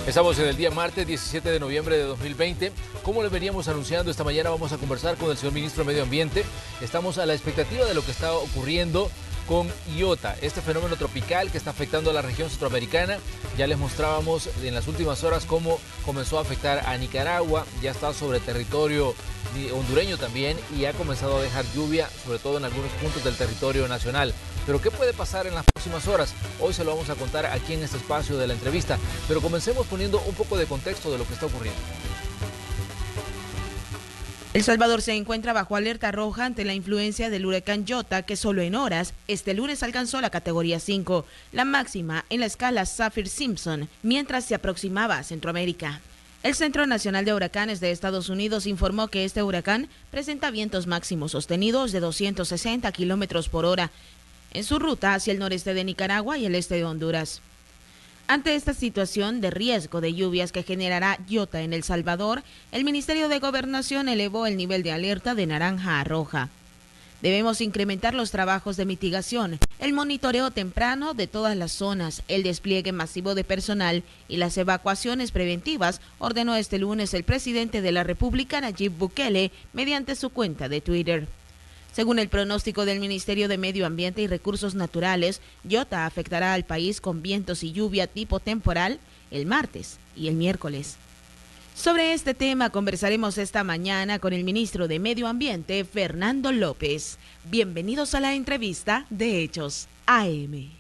Estamos en el día martes 17 de noviembre de 2020. Como les veníamos anunciando, esta mañana vamos a conversar con el señor ministro de Medio Ambiente. Estamos a la expectativa de lo que está ocurriendo con Iota, este fenómeno tropical que está afectando a la región centroamericana. Ya les mostrábamos en las últimas horas cómo comenzó a afectar a Nicaragua, ya está sobre territorio hondureño también y ha comenzado a dejar lluvia, sobre todo en algunos puntos del territorio nacional. Pero ¿qué puede pasar en las próximas horas? Hoy se lo vamos a contar aquí en este espacio de la entrevista, pero comencemos poniendo un poco de contexto de lo que está ocurriendo. El Salvador se encuentra bajo alerta roja ante la influencia del huracán Iota, que solo en horas, este lunes alcanzó la categoría 5, la máxima en la escala Saffir-Simpson, mientras se aproximaba a Centroamérica. El Centro Nacional de Huracanes de Estados Unidos informó que este huracán presenta vientos máximos sostenidos de 260 kilómetros por hora en su ruta hacia el noreste de Nicaragua y el este de Honduras. Ante esta situación de riesgo de lluvias que generará Iota en El Salvador, el Ministerio de Gobernación elevó el nivel de alerta de naranja a roja. Debemos incrementar los trabajos de mitigación, el monitoreo temprano de todas las zonas, el despliegue masivo de personal y las evacuaciones preventivas, ordenó este lunes el presidente de la República, Nayib Bukele, mediante su cuenta de Twitter. Según el pronóstico del Ministerio de Medio Ambiente y Recursos Naturales, Iota afectará al país con vientos y lluvia tipo temporal el martes y el miércoles. Sobre este tema conversaremos esta mañana con el ministro de Medio Ambiente, Fernando López. Bienvenidos a la entrevista de Hechos AM.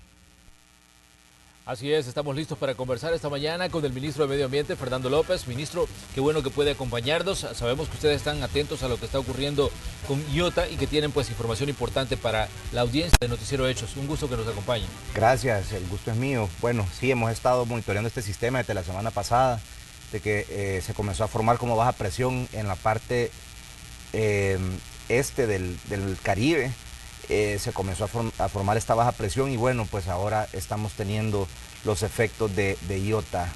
Así es, estamos listos para conversar esta mañana con el ministro de Medio Ambiente, Fernando López. Ministro, qué bueno que puede acompañarnos. Sabemos que ustedes están atentos a lo que está ocurriendo con Iota y que tienen pues información importante para la audiencia de Noticiero Hechos. Un gusto que nos acompañen. Gracias, el gusto es mío. Bueno, sí, hemos estado monitoreando este sistema desde la semana pasada, de que se comenzó a formar como baja presión en la parte este del Caribe. Se comenzó a formar esta baja presión y bueno, pues ahora estamos teniendo los efectos de Iota.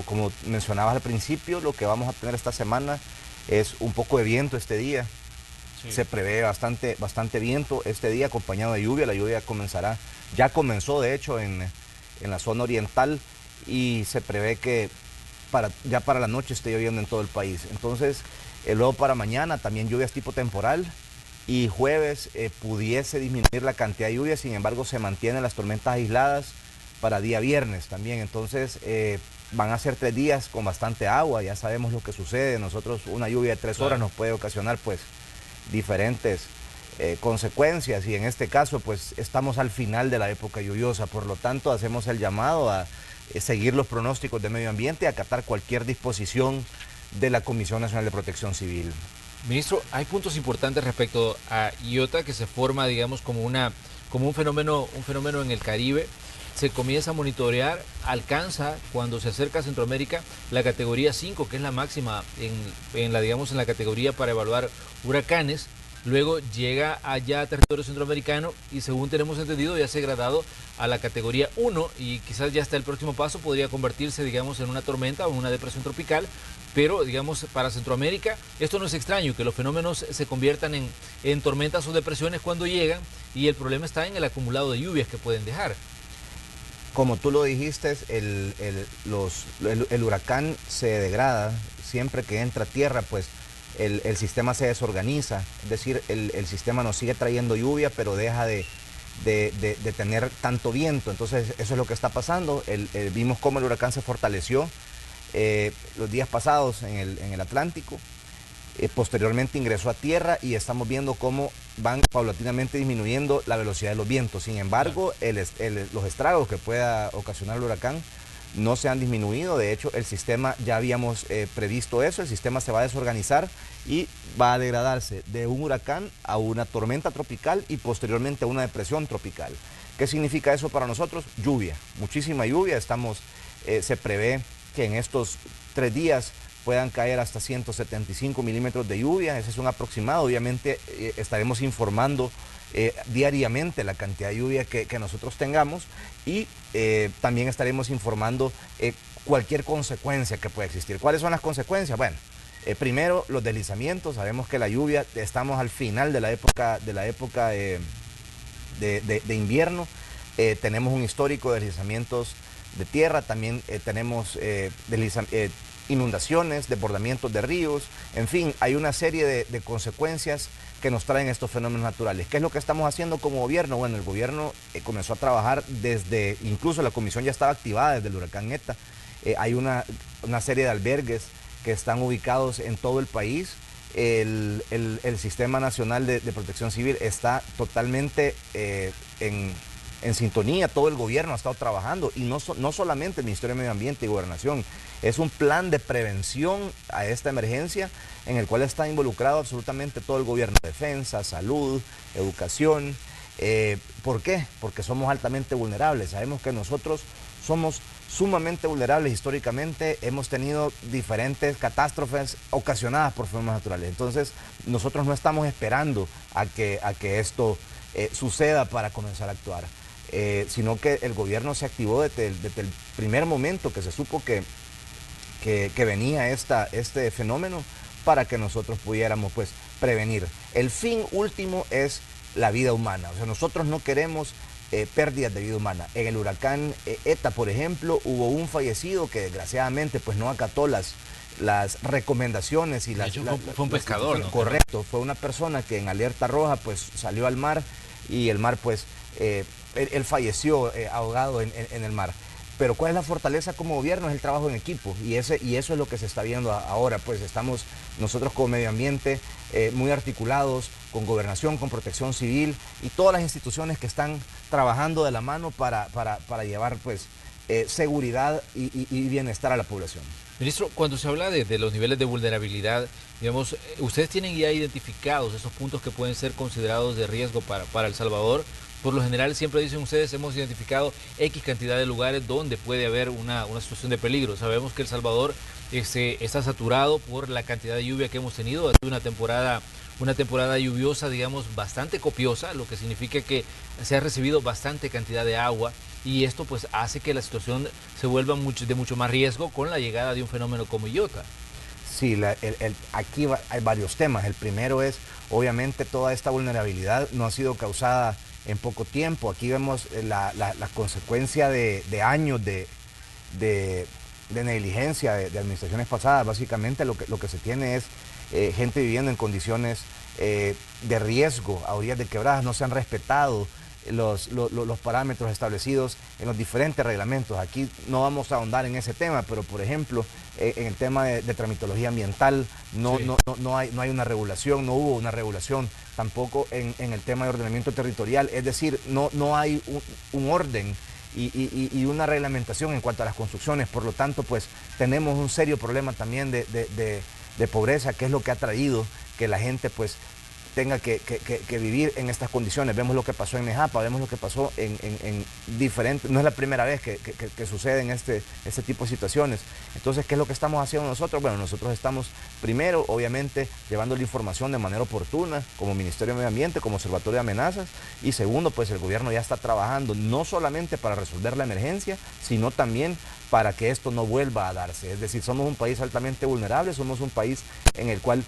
Como mencionabas al principio, lo que vamos a tener esta semana es un poco de viento este día. Sí. Se prevé bastante viento este día acompañado de lluvia. La lluvia ya comenzó de hecho en la zona oriental y se prevé que ya para la noche esté lloviendo en todo el país. Entonces, luego para mañana también lluvias tipo temporal. Y jueves pudiese disminuir la cantidad de lluvia, sin embargo se mantienen las tormentas aisladas para día viernes también. Entonces van a ser 3 días con bastante agua, ya sabemos lo que sucede. Nosotros una lluvia de 3 horas nos puede ocasionar pues diferentes consecuencias y en este caso pues estamos al final de la época lluviosa. Por lo tanto hacemos el llamado a seguir los pronósticos de medio ambiente y acatar cualquier disposición de la Comisión Nacional de Protección Civil. Ministro, hay puntos importantes respecto a Iota que se forma, digamos, como un fenómeno en el Caribe. Se comienza a monitorear, alcanza cuando se acerca a Centroamérica la categoría 5, que es la máxima en la categoría para evaluar huracanes. Luego llega allá a territorio centroamericano y según tenemos entendido ya se ha gradado a la categoría 1 y quizás ya hasta el próximo paso podría convertirse, digamos, en una tormenta o en una depresión tropical. Pero, digamos, para Centroamérica, esto no es extraño, que los fenómenos se conviertan en tormentas o depresiones cuando llegan y el problema está en el acumulado de lluvias que pueden dejar. Como tú lo dijiste, el huracán se degrada siempre que entra a tierra, pues el sistema se desorganiza, es decir, el sistema nos sigue trayendo lluvia, pero deja de tener tanto viento. Entonces eso es lo que está pasando. Vimos cómo el huracán se fortaleció los días pasados en el Atlántico, posteriormente ingresó a tierra y estamos viendo cómo van paulatinamente disminuyendo la velocidad de los vientos. Sin embargo, los estragos que pueda ocasionar el huracán no se han disminuido. De hecho, el sistema, ya habíamos previsto eso, el sistema se va a desorganizar y va a degradarse de un huracán a una tormenta tropical y posteriormente a una depresión tropical. ¿Qué significa eso para nosotros? Lluvia, muchísima lluvia. Se prevé que en estos 3 días puedan caer hasta 175 milímetros de lluvia. Ese es un aproximado. Obviamente estaremos informando diariamente la cantidad de lluvia que nosotros tengamos y también estaremos informando cualquier consecuencia que pueda existir. ¿Cuáles son las consecuencias? Bueno, primero los deslizamientos. Sabemos que la lluvia, estamos al final de la época de invierno. Tenemos un histórico de deslizamientos de tierra, también tenemos inundaciones, desbordamientos de ríos, en fin, hay una serie de consecuencias que nos traen estos fenómenos naturales. ¿Qué es lo que estamos haciendo como gobierno? Bueno, el gobierno comenzó a trabajar incluso la comisión ya estaba activada desde el huracán ETA. Hay una serie de albergues que están ubicados en todo el país. El Sistema Nacional de Protección Civil está totalmente en sintonía, todo el gobierno ha estado trabajando y no solamente el Ministerio de Medio Ambiente y Gobernación, es un plan de prevención a esta emergencia en el cual está involucrado absolutamente todo el gobierno, defensa, salud, educación. ¿Por qué? Porque somos altamente vulnerables, sabemos que nosotros somos sumamente vulnerables históricamente, hemos tenido diferentes catástrofes ocasionadas por fenómenos naturales, entonces nosotros no estamos esperando a que esto suceda para comenzar a actuar. Sino que el gobierno se activó desde el primer momento que se supo que venía este fenómeno para que nosotros pudiéramos pues prevenir. El fin último es la vida humana, o sea, nosotros no queremos pérdidas de vida humana. En el huracán ETA, por ejemplo, hubo un fallecido que desgraciadamente pues no acató las recomendaciones y fue un pescador, ¿no? Correcto, fue una persona que en alerta roja pues salió al mar y el mar pues él falleció ahogado en el mar. Pero ¿cuál es la fortaleza como gobierno? Es el trabajo en equipo y eso es lo que se está viendo ahora. Pues estamos nosotros como medio ambiente muy articulados, con gobernación, con protección civil y todas las instituciones que están trabajando de la mano para llevar pues seguridad y bienestar a la población. Ministro, cuando se habla de los niveles de vulnerabilidad, digamos, ustedes tienen ya identificados esos puntos que pueden ser considerados de riesgo para El Salvador. Por lo general siempre dicen ustedes, hemos identificado X cantidad de lugares donde puede haber una situación de peligro. Sabemos que El Salvador está saturado por la cantidad de lluvia que hemos tenido. Ha sido una temporada lluviosa, digamos, bastante copiosa, lo que significa que se ha recibido bastante cantidad de agua y esto pues hace que la situación se vuelva de mucho más riesgo con la llegada de un fenómeno como Iota. Sí, aquí hay varios temas. El primero es, obviamente, toda esta vulnerabilidad no ha sido causada en poco tiempo. Aquí vemos la consecuencia de años de negligencia de administraciones pasadas. Básicamente lo que se tiene es gente viviendo en condiciones de riesgo, a orillas de quebradas. No se han respetado los parámetros establecidos en los diferentes reglamentos. Aquí no vamos a ahondar en ese tema, pero por ejemplo, en el tema de tramitología ambiental no hay una regulación, no hubo una regulación tampoco en el tema de ordenamiento territorial, es decir, no hay un orden y una reglamentación en cuanto a las construcciones. Por lo tanto, pues tenemos un serio problema también de pobreza, que es lo que ha traído que la gente pues tenga que vivir en estas condiciones. Vemos lo que pasó en Nejapa, vemos lo que pasó en diferentes, no es la primera vez que suceden este tipo de situaciones. Entonces, ¿qué es lo que estamos haciendo nosotros? Bueno, nosotros estamos primero, obviamente, llevando la información de manera oportuna, como Ministerio de Medio Ambiente, como Observatorio de Amenazas, y segundo, pues el gobierno ya está trabajando no solamente para resolver la emergencia, sino también para que esto no vuelva a darse. Es decir, somos un país altamente vulnerable, somos un país en el cual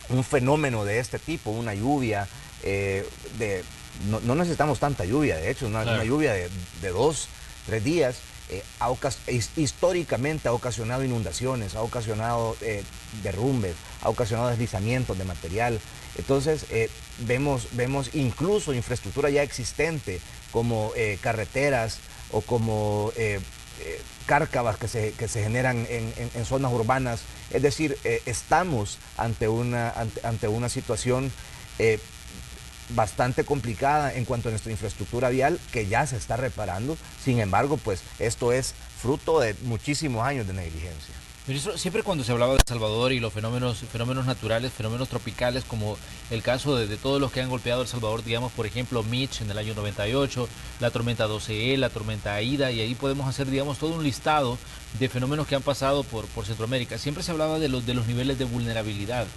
un fenómeno de este tipo, una lluvia, no necesitamos tanta lluvia, de hecho, una lluvia de 2, 3 días, históricamente ha ocasionado inundaciones, ha ocasionado derrumbes, ha ocasionado deslizamientos de material. Entonces vemos incluso infraestructura ya existente como carreteras o como cárcavas que se generan en zonas urbanas. Es decir, estamos ante una situación bastante complicada en cuanto a nuestra infraestructura vial, que ya se está reparando. Sin embargo, pues esto es fruto de muchísimos años de negligencia. Ministro, siempre cuando se hablaba de El Salvador y los fenómenos naturales, fenómenos tropicales, como el caso de todos los que han golpeado El Salvador, digamos, por ejemplo, Mitch en el año 98, la tormenta 12E, la tormenta Aida, y ahí podemos hacer, digamos, todo un listado de fenómenos que han pasado por Centroamérica. Siempre se hablaba de los niveles de vulnerabilidad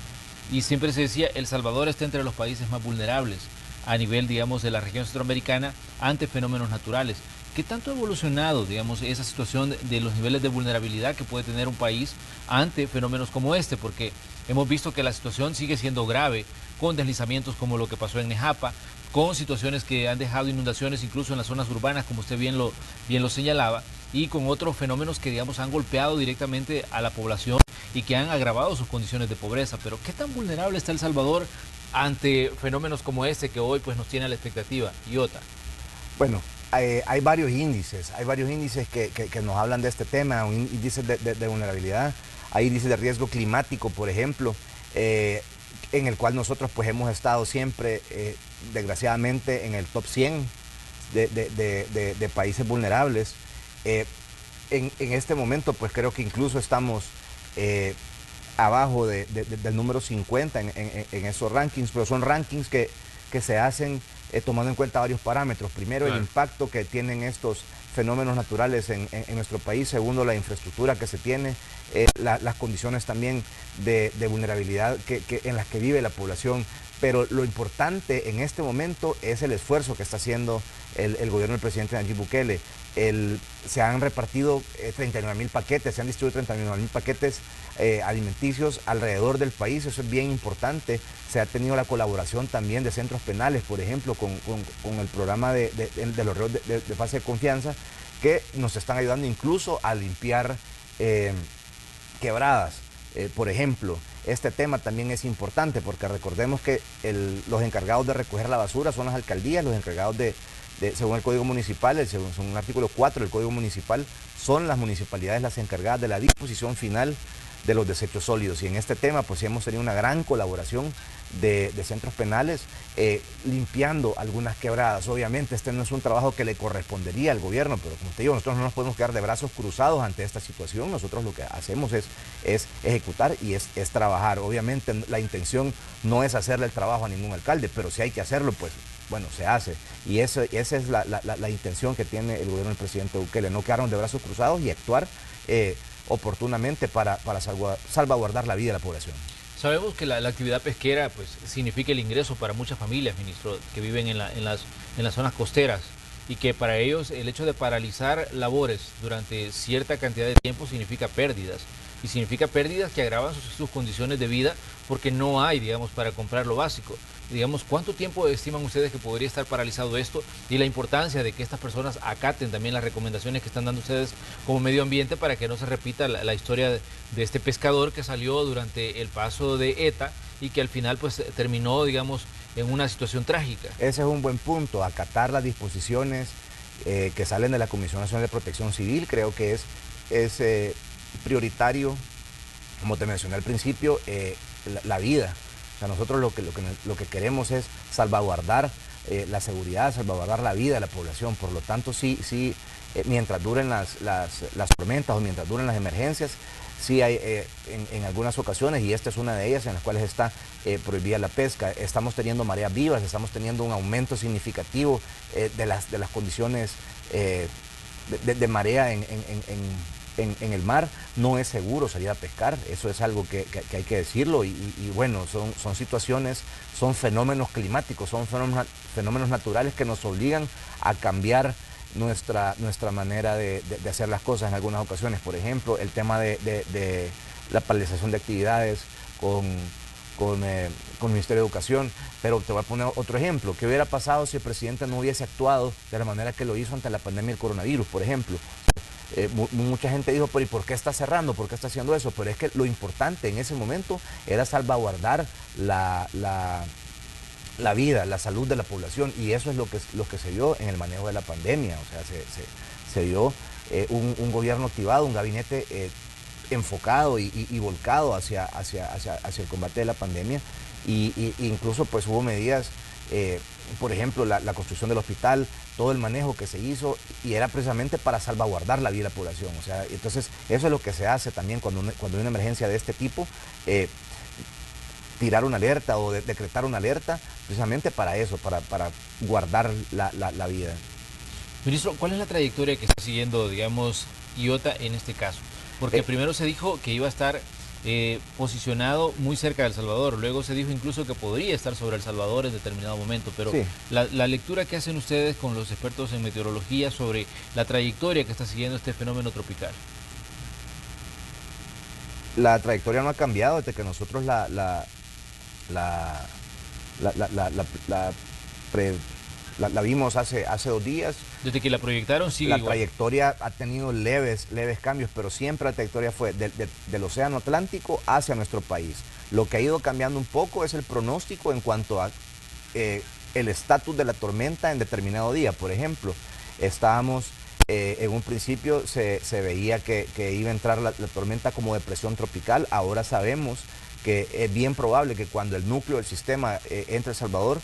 y siempre se decía El Salvador está entre los países más vulnerables a nivel, digamos, de la región centroamericana ante fenómenos naturales. ¿Qué tanto ha evolucionado, digamos, esa situación de los niveles de vulnerabilidad que puede tener un país ante fenómenos como este? Porque hemos visto que la situación sigue siendo grave, con deslizamientos como lo que pasó en Nejapa, con situaciones que han dejado inundaciones incluso en las zonas urbanas, como usted bien lo señalaba. y con otros fenómenos que, digamos, han golpeado directamente a la población y que han agravado sus condiciones de pobreza. Pero ¿qué tan vulnerable está El Salvador ante fenómenos como este que hoy pues nos tiene a la expectativa? Iota. Bueno, hay varios índices que nos hablan de este tema, índices de vulnerabilidad, hay índices de riesgo climático, por ejemplo, en el cual nosotros pues hemos estado siempre, desgraciadamente, en el top 100 de países vulnerables. En este momento pues creo que incluso estamos abajo del número 50 en esos rankings, pero son rankings que se hacen tomando en cuenta varios parámetros. Primero, claro, el impacto que tienen estos fenómenos naturales en nuestro país. Segundo, la infraestructura que se tiene, las condiciones también de vulnerabilidad en las que vive la población. Pero lo importante en este momento es el esfuerzo que está haciendo el gobierno del presidente Nayib Bukele. Se han repartido 39.000 paquetes, se han distribuido 39.000 paquetes alimenticios alrededor del país. Eso es bien importante. Se ha tenido la colaboración también de centros penales, por ejemplo, con el programa de los reos de fase de confianza, que nos están ayudando incluso a limpiar quebradas. Por ejemplo, este tema también es importante porque recordemos que los encargados de recoger la basura son las alcaldías, los encargados según el Código Municipal, según el artículo 4 del Código Municipal, son las municipalidades las encargadas de la disposición final de los desechos sólidos. Y en este tema pues hemos tenido una gran colaboración de centros penales limpiando algunas quebradas. Obviamente este no es un trabajo que le correspondería al gobierno, pero como te digo, nosotros no nos podemos quedar de brazos cruzados ante esta situación. Nosotros lo que hacemos es ejecutar y es trabajar. Obviamente la intención no es hacerle el trabajo a ningún alcalde, pero si hay que hacerlo, pues bueno, se hace. Y esa es la intención que tiene el gobierno del presidente Bukele, no quedarnos de brazos cruzados y actuar oportunamente para salvaguardar la vida de la población. Sabemos que la actividad pesquera pues significa el ingreso para muchas familias, ministro, que viven en las zonas costeras, y que para ellos el hecho de paralizar labores durante cierta cantidad de tiempo significa pérdidas. Y significa pérdidas que agravan sus condiciones de vida porque no hay, digamos, para comprar lo básico. Digamos, ¿cuánto tiempo estiman ustedes que podría estar paralizado esto? Y la importancia de que estas personas acaten también las recomendaciones que están dando ustedes como medio ambiente para que no se repita la historia de este pescador que salió durante el paso de ETA y que al final pues terminó, digamos, en una situación trágica. Ese es un buen punto, acatar las disposiciones que salen de la Comisión Nacional de Protección Civil. Creo que es prioritario, como te mencioné al principio, la vida. O sea, nosotros lo que queremos es salvaguardar la seguridad, salvaguardar la vida de la población. Por lo tanto, sí, mientras duren las tormentas o mientras duren las emergencias, sí hay en algunas ocasiones, y esta es una de ellas, en las cuales está prohibida la pesca. Estamos teniendo mareas vivas, estamos teniendo un aumento significativo de las condiciones de marea en el mar. No es seguro salir a pescar, eso es algo que hay que decirlo, y bueno, son situaciones, son fenómenos climáticos, son fenómenos naturales que nos obligan a cambiar nuestra manera de hacer las cosas en algunas ocasiones. Por ejemplo, el tema de la paralización de actividades con el Ministerio de Educación. Pero te voy a poner otro ejemplo. ¿Qué hubiera pasado si el presidente no hubiese actuado de la manera que lo hizo ante la pandemia del coronavirus, por ejemplo? Mucha gente dijo, pero ¿y por qué está cerrando? ¿Por qué está haciendo eso? Pero es que lo importante en ese momento era salvaguardar la vida, la salud de la población, y eso es lo que se vio en el manejo de la pandemia. O sea, se vio un gobierno activado, un gabinete enfocado y volcado hacia el combate de la pandemia, y incluso pues hubo medidas, por ejemplo, la construcción del hospital, todo el manejo que se hizo, y era precisamente para salvaguardar la vida de la población. O sea, entonces eso es lo que se hace también cuando hay una emergencia de este tipo, tirar una alerta o decretar una alerta, precisamente para eso, para guardar la vida. Ministro, ¿cuál es la trayectoria que está siguiendo, digamos, Iota en este caso? Porque primero se dijo que iba a estar posicionado muy cerca de El Salvador, luego se dijo incluso que podría estar sobre El Salvador en determinado momento, pero sí, la lectura que hacen ustedes con los expertos en meteorología sobre la trayectoria que está siguiendo este fenómeno tropical. La trayectoria no ha cambiado desde que nosotros la vimos hace 2 días. Desde que la proyectaron sigue La igual. trayectoria ha tenido leves cambios, pero siempre la trayectoria fue del Océano Atlántico hacia nuestro país. Lo que ha ido cambiando un poco es el pronóstico en cuanto a el estatus de la tormenta en determinado día. Por ejemplo, estábamos, en un principio se veía que iba a entrar la tormenta como depresión tropical. Ahora sabemos que es bien probable que cuando el núcleo del sistema entre a El Salvador,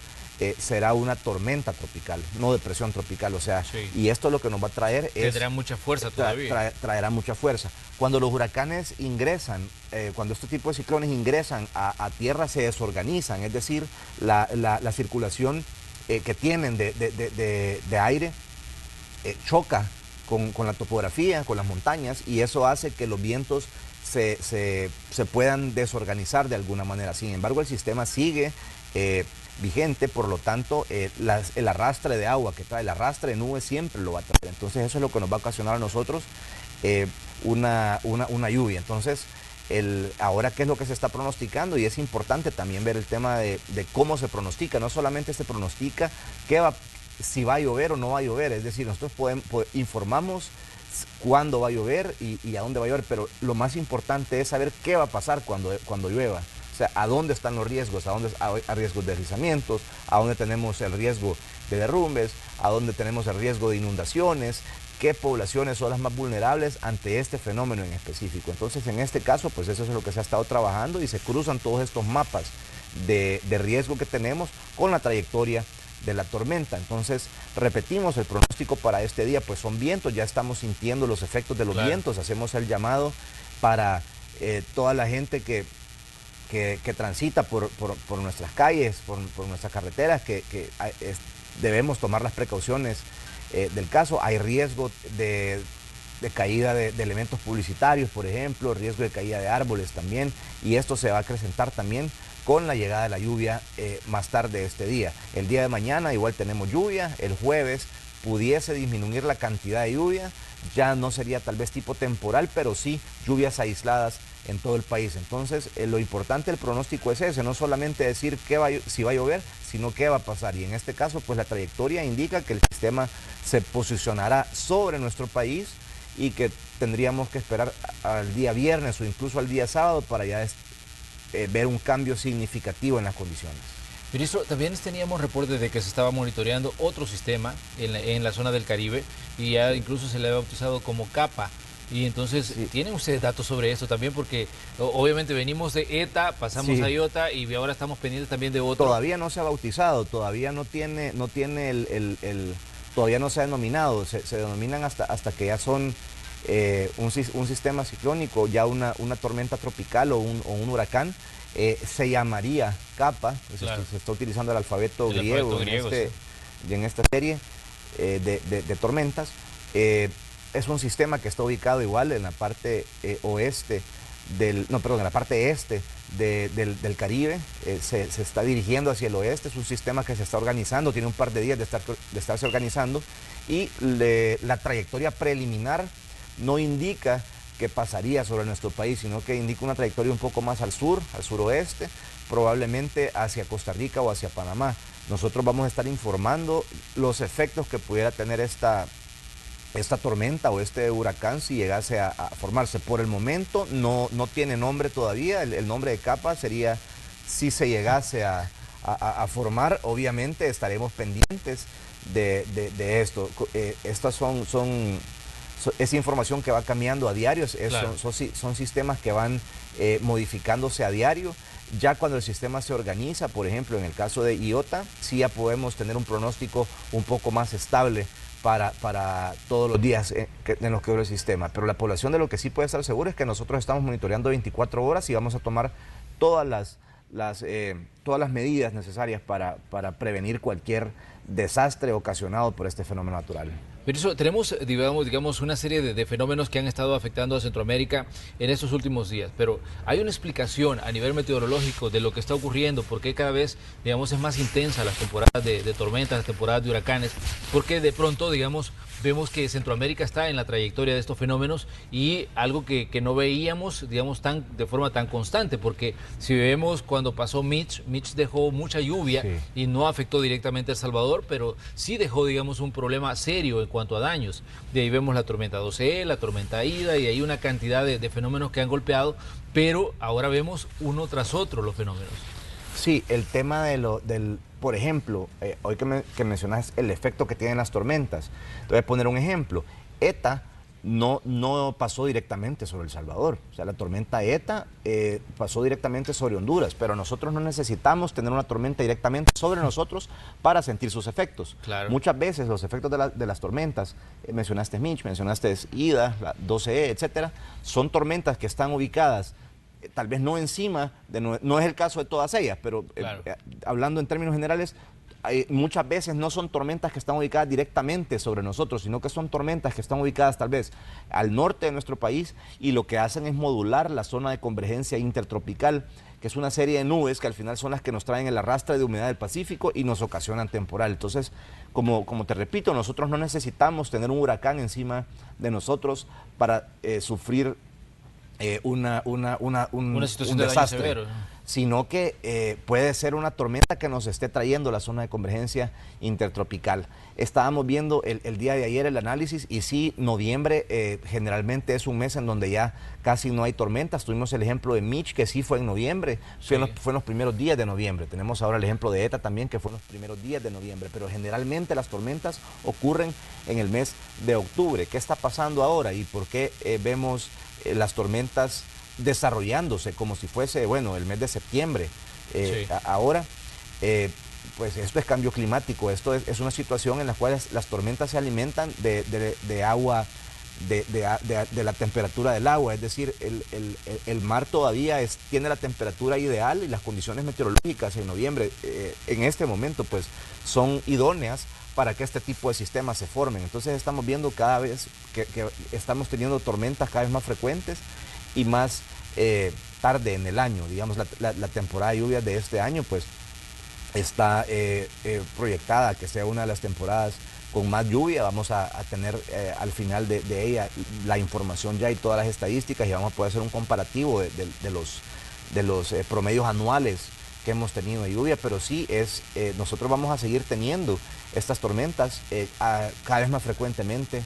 será una tormenta tropical, no depresión tropical, o sea, sí. Y esto lo que nos va a traer es... Tendrá mucha fuerza todavía. Traerá mucha fuerza. Cuando los huracanes ingresan, cuando este tipo de ciclones ingresan a tierra, se desorganizan, es decir, la circulación que tienen de aire choca con la topografía, con las montañas, y eso hace que los vientos se puedan desorganizar de alguna manera. Sin embargo, el sistema sigue vigente, por lo tanto, el arrastre de agua que trae, el arrastre de nubes siempre lo va a traer. Entonces eso es lo que nos va a ocasionar a nosotros una lluvia. Entonces, ahora qué es lo que se está pronosticando, y es importante también ver el tema de cómo se pronostica. No solamente se pronostica si va a llover o no va a llover, es decir, nosotros informamos cuándo va a llover y a dónde va a llover, pero lo más importante es saber qué va a pasar cuando llueva. O sea, a dónde están los riesgos, a riesgos de deslizamientos, a dónde tenemos el riesgo de derrumbes, a dónde tenemos el riesgo de inundaciones, qué poblaciones son las más vulnerables ante este fenómeno en específico. Entonces, en este caso, pues eso es lo que se ha estado trabajando, y se cruzan todos estos mapas de riesgo que tenemos con la trayectoria de la tormenta. Entonces, repetimos, el pronóstico para este día pues son vientos, ya estamos sintiendo los efectos de los vientos. Hacemos el llamado para toda la gente que transita por nuestras calles, por nuestras carreteras, que debemos tomar las precauciones del caso. Hay riesgo de caída de elementos publicitarios, por ejemplo, riesgo de caída de árboles también, y esto se va a acrecentar también con la llegada de la lluvia más tarde este día. El día de mañana igual tenemos lluvia, el jueves pudiese disminuir la cantidad de lluvia, ya no sería tal vez tipo temporal, pero sí lluvias aisladas en todo el país. Entonces, lo importante del pronóstico es ese, no solamente decir si va a llover, sino qué va a pasar. Y en este caso, pues la trayectoria indica que el sistema se posicionará sobre nuestro país y que tendríamos que esperar al día viernes o incluso al día sábado para ya ver un cambio significativo en las condiciones. Ministro, también teníamos reportes de que se estaba monitoreando otro sistema en la zona del Caribe, y ya incluso se le ha bautizado como Capa. Y entonces, sí, ¿tienen ustedes datos sobre esto también? Porque obviamente venimos de ETA, pasamos a IOTA y ahora estamos pendientes también de otro. Todavía no se ha bautizado, todavía no tiene todavía no se ha denominado, se denominan hasta que ya son un sistema ciclónico, ya una tormenta tropical o un huracán. Se llamaría Capa, claro. Se está utilizando el alfabeto griego, en esta serie de tormentas. Es un sistema que está ubicado igual en la parte en la parte este del Caribe. Se está dirigiendo hacia el oeste. Es un sistema que se está organizando, tiene un par de días de estarse organizando, y la trayectoria preliminar no indica que pasaría sobre nuestro país, sino que indica una trayectoria un poco más al suroeste, probablemente hacia Costa Rica o hacia Panamá. Nosotros vamos a estar informando los efectos que pudiera tener esta tormenta o este huracán si llegase a formarse. Por el momento no tiene nombre todavía. El nombre de Capa sería si se llegase a formar. Obviamente estaremos pendientes de esto. Estas es información que va cambiando a diario, claro. Son sistemas que van modificándose a diario. Ya cuando el sistema se organiza, por ejemplo, en el caso de IOTA, sí ya podemos tener un pronóstico un poco más estable para todos los días en los que dura el sistema. Pero la población, de lo que sí puede estar segura, es que nosotros estamos monitoreando 24 horas y vamos a tomar todas las medidas necesarias para prevenir cualquier desastre ocasionado por este fenómeno natural. Pero eso, tenemos, digamos, una serie de fenómenos que han estado afectando a Centroamérica en estos últimos días, pero hay una explicación a nivel meteorológico de lo que está ocurriendo, porque cada vez, digamos, es más intensa las temporadas de tormentas, las temporadas de huracanes, porque de pronto, digamos, vemos que Centroamérica está en la trayectoria de estos fenómenos y algo que no veíamos, digamos, de forma tan constante, porque si vemos cuando pasó Mitch dejó mucha lluvia y no afectó directamente a El Salvador, pero sí dejó, digamos, un problema serio en cuanto a daños. De ahí vemos la tormenta 12E, la tormenta Ida, y hay una cantidad de fenómenos que han golpeado, pero ahora vemos uno tras otro los fenómenos. Sí, el tema del, por ejemplo, hoy que mencionas el efecto que tienen las tormentas, te voy a poner un ejemplo. ETA no pasó directamente sobre El Salvador, o sea, la tormenta ETA pasó directamente sobre Honduras, pero nosotros no necesitamos tener una tormenta directamente sobre nosotros para sentir sus efectos. Claro. Muchas veces los efectos de las tormentas, mencionaste Mitch, mencionaste Ida, la 12E, etcétera, son tormentas que están ubicadas tal vez no encima, no es el caso de todas ellas, pero claro, hablando en términos generales, muchas veces no son tormentas que están ubicadas directamente sobre nosotros, sino que son tormentas que están ubicadas tal vez al norte de nuestro país y lo que hacen es modular la zona de convergencia intertropical, que es una serie de nubes que al final son las que nos traen el arrastre de humedad del Pacífico y nos ocasionan temporal. Entonces, como te repito, nosotros no necesitamos tener un huracán encima de nosotros para sufrir un desastre, severo, sino que puede ser una tormenta que nos esté trayendo la zona de convergencia intertropical. Estábamos viendo el día de ayer el análisis y sí, noviembre generalmente es un mes en donde ya casi no hay tormentas. Tuvimos el ejemplo de Mitch, que sí fue en noviembre, fue en los primeros días de noviembre. Tenemos ahora el ejemplo de ETA también, que fue en los primeros días de noviembre, pero generalmente las tormentas ocurren en el mes de octubre. ¿Qué está pasando ahora y por qué vemos las tormentas desarrollándose como si fuese, bueno, el mes de septiembre? Ahora, pues esto es cambio climático, esto es una situación en la cual las tormentas se alimentan de agua, de la temperatura del agua, es decir, el mar todavía tiene la temperatura ideal y las condiciones meteorológicas en noviembre, en este momento, pues son idóneas para que este tipo de sistemas se formen. Entonces estamos viendo cada vez que estamos teniendo tormentas cada vez más frecuentes y más tarde en el año. Digamos, la temporada de lluvias de este año pues está proyectada que sea una de las temporadas con más lluvia. Vamos a tener al final de ella la información ya y todas las estadísticas y vamos a poder hacer un comparativo de los promedios anuales que hemos tenido de lluvia, pero sí nosotros vamos a seguir teniendo estas tormentas cada vez más frecuentemente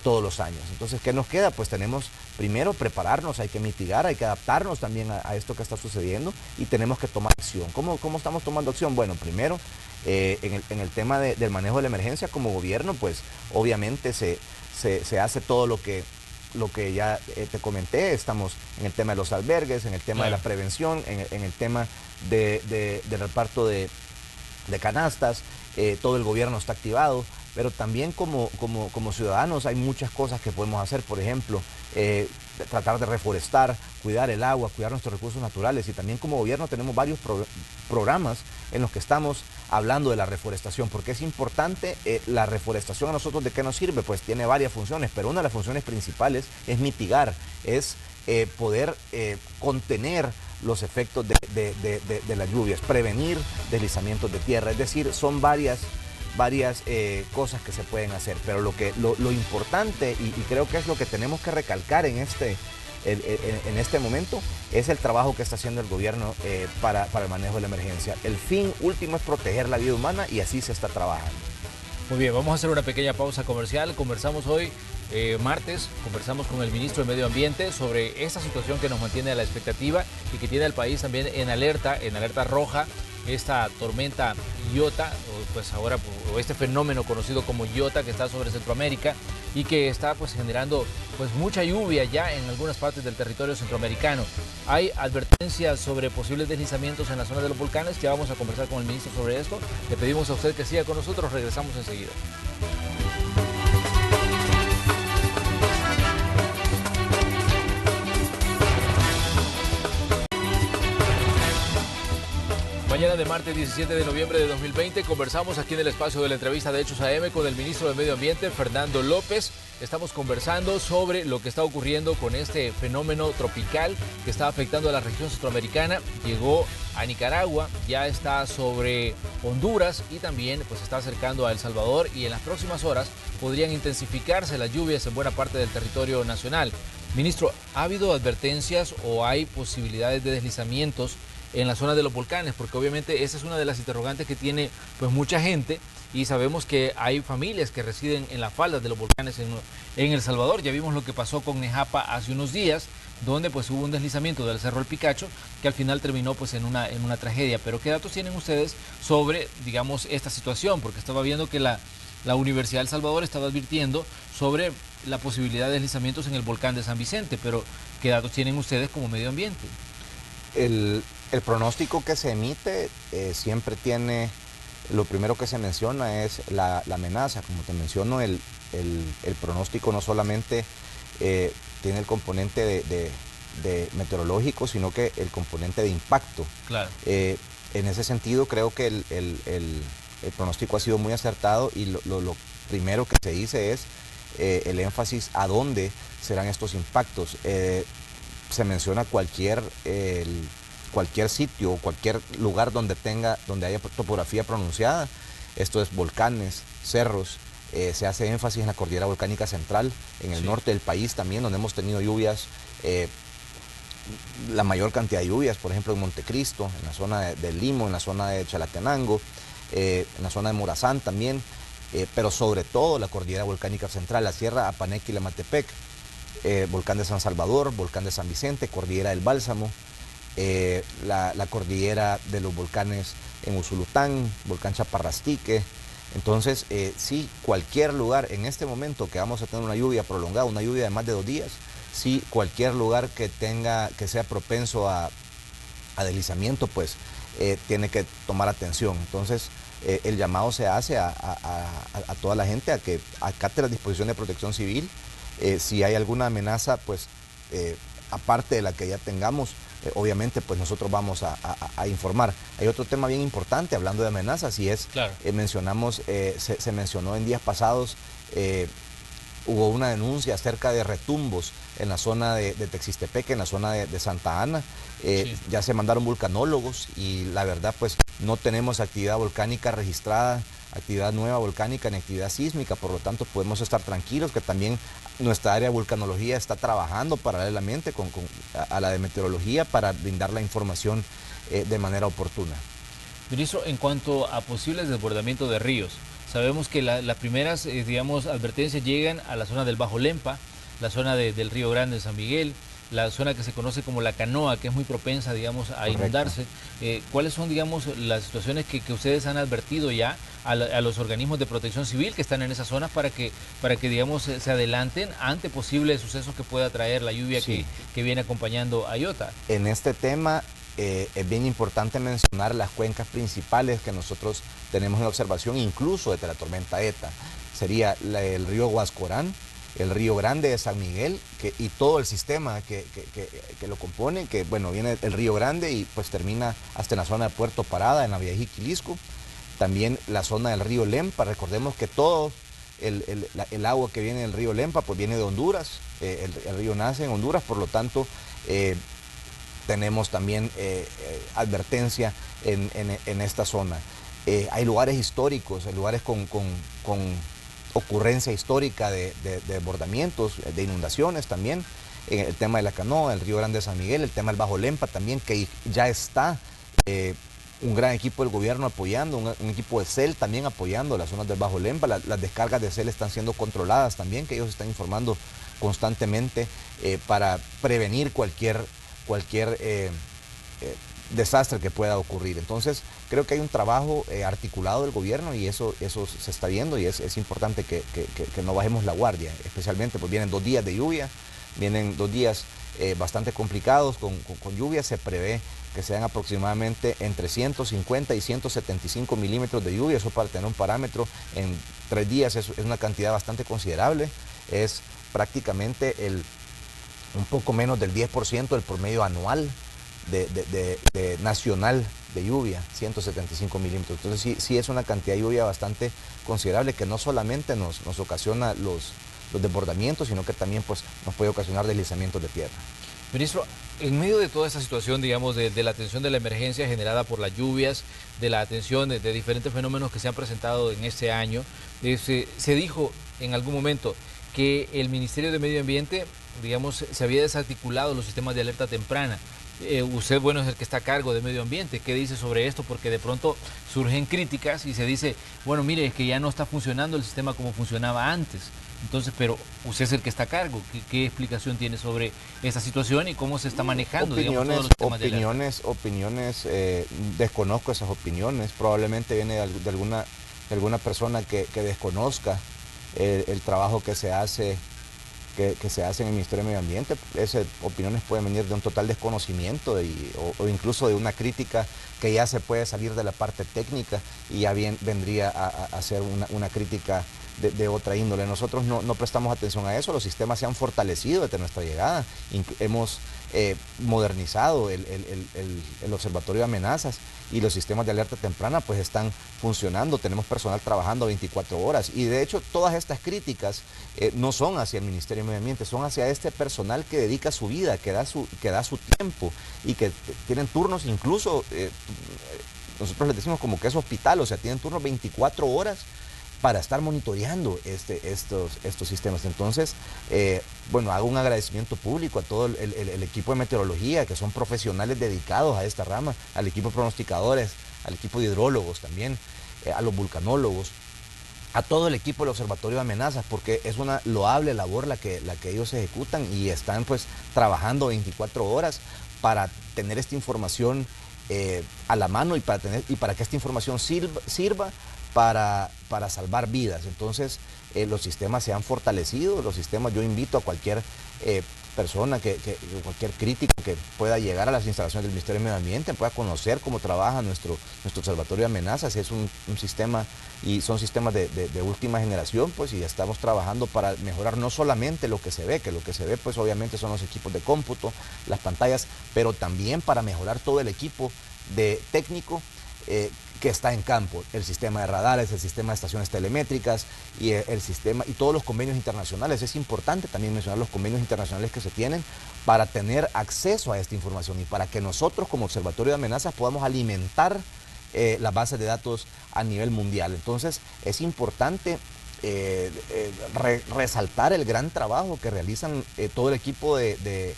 todos los años. Entonces, ¿qué nos queda? Pues tenemos primero prepararnos, hay que mitigar, hay que adaptarnos también a esto que está sucediendo y tenemos que tomar acción. ¿Cómo estamos tomando acción? Bueno, primero, en el tema del manejo de la emergencia como gobierno, pues obviamente se hace todo lo que ya te comenté. Estamos en el tema de los albergues, en el tema de la prevención, en el tema del reparto de canastas. Todo el gobierno está activado, pero también como ciudadanos hay muchas cosas que podemos hacer. Por ejemplo, tratar de reforestar, cuidar el agua, cuidar nuestros recursos naturales, y también como gobierno tenemos varios programas en los que estamos hablando de la reforestación, porque es importante. La reforestación a nosotros, ¿de qué nos sirve? Pues tiene varias funciones, pero una de las funciones principales es mitigar, es poder contener los efectos de las lluvias, prevenir deslizamientos de tierra, es decir, son varias cosas que se pueden hacer, pero lo importante, y creo que es lo que tenemos que recalcar en este momento, es el trabajo que está haciendo el gobierno para el manejo de la emergencia. El fin último es proteger la vida humana y así se está trabajando. Muy bien, vamos a hacer una pequeña pausa comercial. Conversamos hoy, martes, conversamos con el ministro de Medio Ambiente sobre esta situación que nos mantiene a la expectativa y que tiene al país también en alerta roja, esta tormenta Iota, pues ahora este fenómeno conocido como Iota, que está sobre Centroamérica y que está pues generando pues mucha lluvia ya en algunas partes del territorio centroamericano. Hay advertencias sobre posibles deslizamientos en la zona de los volcanes. Ya vamos a conversar con el ministro sobre esto. Le pedimos a usted que siga con nosotros. Regresamos enseguida. Mañana de de martes 17 de noviembre de 2020. Conversamos aquí en el espacio de la entrevista de Hechos AM con el ministro de Medio Ambiente, Fernando López. Estamos conversando sobre lo que está ocurriendo con este fenómeno tropical que está afectando a la región centroamericana. Llegó a Nicaragua, ya está sobre Honduras y también pues está acercando a El Salvador, y en las próximas horas podrían intensificarse las lluvias en buena parte del territorio nacional. Ministro, ¿ha habido advertencias o hay posibilidades de deslizamientos en la zona de los volcanes? Porque obviamente esa es una de las interrogantes que tiene pues mucha gente, y sabemos que hay familias que residen en las faldas de los volcanes en El Salvador. Ya vimos lo que pasó con Nejapa hace unos días, donde pues hubo un deslizamiento del Cerro El Picacho que al final terminó pues en una tragedia. Pero ¿qué datos tienen ustedes sobre, digamos, esta situación? Porque estaba viendo que la Universidad de El Salvador estaba advirtiendo sobre la posibilidad de deslizamientos en el volcán de San Vicente, pero ¿qué datos tienen ustedes como medio ambiente? El pronóstico que se emite siempre tiene, lo primero que se menciona es la amenaza. Como te menciono, el pronóstico no solamente tiene el componente de meteorológico, sino que el componente de impacto. Claro. En ese sentido, creo que el pronóstico ha sido muy acertado, y lo primero que se dice es el énfasis a dónde serán estos impactos. Se menciona cualquier sitio o cualquier lugar donde haya topografía pronunciada. Esto es volcanes, cerros. Se hace énfasis en la cordillera volcánica central, en el norte del país también, donde hemos tenido lluvias, la mayor cantidad de lluvias, por ejemplo en Montecristo, en la zona de Limo, en la zona de Chalatenango, en la zona de Morazán también, pero sobre todo la cordillera volcánica central, la Sierra Apanequi y Lamatepec, volcán de San Salvador, volcán de San Vicente, cordillera del Bálsamo, la cordillera de los volcanes en Usulután, volcán Chaparrastique. Entonces, sí, cualquier lugar en este momento que vamos a tener una lluvia prolongada, una lluvia de más de 2 días, sí, cualquier lugar que sea propenso a deslizamiento, pues tiene que tomar atención. Entonces, el llamado se hace a toda la gente a que acate las disposiciones de protección civil. Si hay alguna amenaza, pues aparte de la que ya tengamos, obviamente pues nosotros vamos a informar. Hay otro tema bien importante hablando de amenazas, y es, claro, se mencionó en días pasados, hubo una denuncia acerca de retumbos en la zona de Texistepeque, en la zona de Santa Ana. Sí. Ya se mandaron vulcanólogos, y la verdad pues no tenemos actividad volcánica registrada, actividad nueva volcánica ni actividad sísmica, por lo tanto podemos estar tranquilos que también nuestra área de vulcanología está trabajando paralelamente a la de meteorología para brindar la información de manera oportuna. Ministro, en cuanto a posibles desbordamientos de ríos, sabemos que las primeras, digamos, advertencias llegan a la zona del Bajo Lempa, la zona del Río Grande de San Miguel, la zona que se conoce como la Canoa, que es muy propensa, digamos, a Correcto. inundarse. ¿Cuáles son, digamos, las situaciones que ustedes han advertido ya a los organismos de protección civil que están en esas zonas para que digamos, se adelanten ante posibles sucesos que pueda traer la lluvia, sí, que viene acompañando a Iota? En este tema es bien importante mencionar las cuencas principales que nosotros tenemos en observación, incluso desde la tormenta ETA. Sería el río Huascorán, el Río Grande de San Miguel, y todo el sistema que lo compone, que bueno, viene el Río Grande y pues termina hasta en la zona de Puerto Parada, en la Villa Jiquilisco. También la zona del río Lempa. Recordemos que todo el agua que viene del río Lempa pues viene de Honduras. El río nace en Honduras, por lo tanto tenemos también advertencia en esta zona. Hay lugares históricos, hay lugares con ocurrencia histórica de desbordamientos, de inundaciones también. El tema de la Canoa, el Río Grande de San Miguel, el tema del Bajo Lempa también, que ya está un gran equipo del gobierno apoyando, un equipo de CEL también apoyando las zonas del Bajo Lempa. Las descargas de CEL están siendo controladas también, que ellos están informando constantemente para prevenir cualquier desastre que pueda ocurrir. Entonces, creo que hay un trabajo articulado del gobierno, y eso se está viendo, y es importante que no bajemos la guardia, especialmente pues vienen 2 días de lluvia, vienen 2 días bastante complicados con lluvia. Se prevé que sean aproximadamente entre 150 y 175 milímetros de lluvia. Eso, para tener un parámetro, en 3 días es una cantidad bastante considerable, es prácticamente un poco menos del 10% del promedio anual nacional de lluvia, 175 milímetros. Entonces sí es una cantidad de lluvia bastante considerable que no solamente nos ocasiona los desbordamientos, sino que también pues, nos puede ocasionar deslizamientos de tierra. Ministro, en medio de toda esta situación, digamos, de la atención de la emergencia generada por las lluvias, de la atención de diferentes fenómenos que se han presentado en este año, se dijo en algún momento que el Ministerio de Medio Ambiente, digamos, se había desarticulado los sistemas de alerta temprana. Usted, bueno, es el que está a cargo de medio ambiente. ¿Qué dice sobre esto? Porque de pronto surgen críticas y se dice, bueno, mire, es que ya no está funcionando el sistema como funcionaba antes. Entonces, pero usted es el que está a cargo. ¿Qué explicación tiene sobre esta situación y cómo se está manejando, digamos, todos los sistemas de alerta? Desconozco esas opiniones. Probablemente viene de alguna persona que desconozca el trabajo que se hace en el Ministerio de Medio Ambiente. Esas opiniones pueden venir de un total desconocimiento o incluso de una crítica que ya se puede salir de la parte técnica y ya bien vendría a ser una crítica de otra índole. Nosotros no prestamos atención a eso. Los sistemas se han fortalecido desde nuestra llegada. Hemos modernizado el observatorio de amenazas y los sistemas de alerta temprana pues están funcionando. Tenemos personal trabajando 24 horas y de hecho todas estas críticas no son hacia el Ministerio de Medio Ambiente, son hacia este personal que dedica su vida, que da su tiempo y que tienen turnos incluso, nosotros les decimos como que es hospital, o sea, tienen turnos 24 horas para estar monitoreando estos sistemas. Entonces, bueno, hago un agradecimiento público a todo el equipo de meteorología, que son profesionales dedicados a esta rama, al equipo de pronosticadores, al equipo de hidrólogos también, a los vulcanólogos, a todo el equipo del Observatorio de Amenazas, porque es una loable labor la que ellos ejecutan y están pues trabajando 24 horas para tener esta información a la mano y para que esta información sirva para salvar vidas. Entonces los sistemas se han fortalecido, yo invito a cualquier persona, cualquier crítico que pueda llegar a las instalaciones del Ministerio de Medio Ambiente, pueda conocer cómo trabaja nuestro Observatorio de Amenazas. Es un sistema y son sistemas de última generación, pues, y estamos trabajando para mejorar no solamente lo que se ve, pues obviamente son los equipos de cómputo, las pantallas, pero también para mejorar todo el equipo técnico que está en campo, el sistema de radares, el sistema de estaciones telemétricas y el sistema y todos los convenios internacionales. Es importante también mencionar los convenios internacionales que se tienen para tener acceso a esta información y para que nosotros como Observatorio de Amenazas podamos alimentar las bases de datos a nivel mundial. Entonces es importante resaltar el gran trabajo que realizan todo el equipo de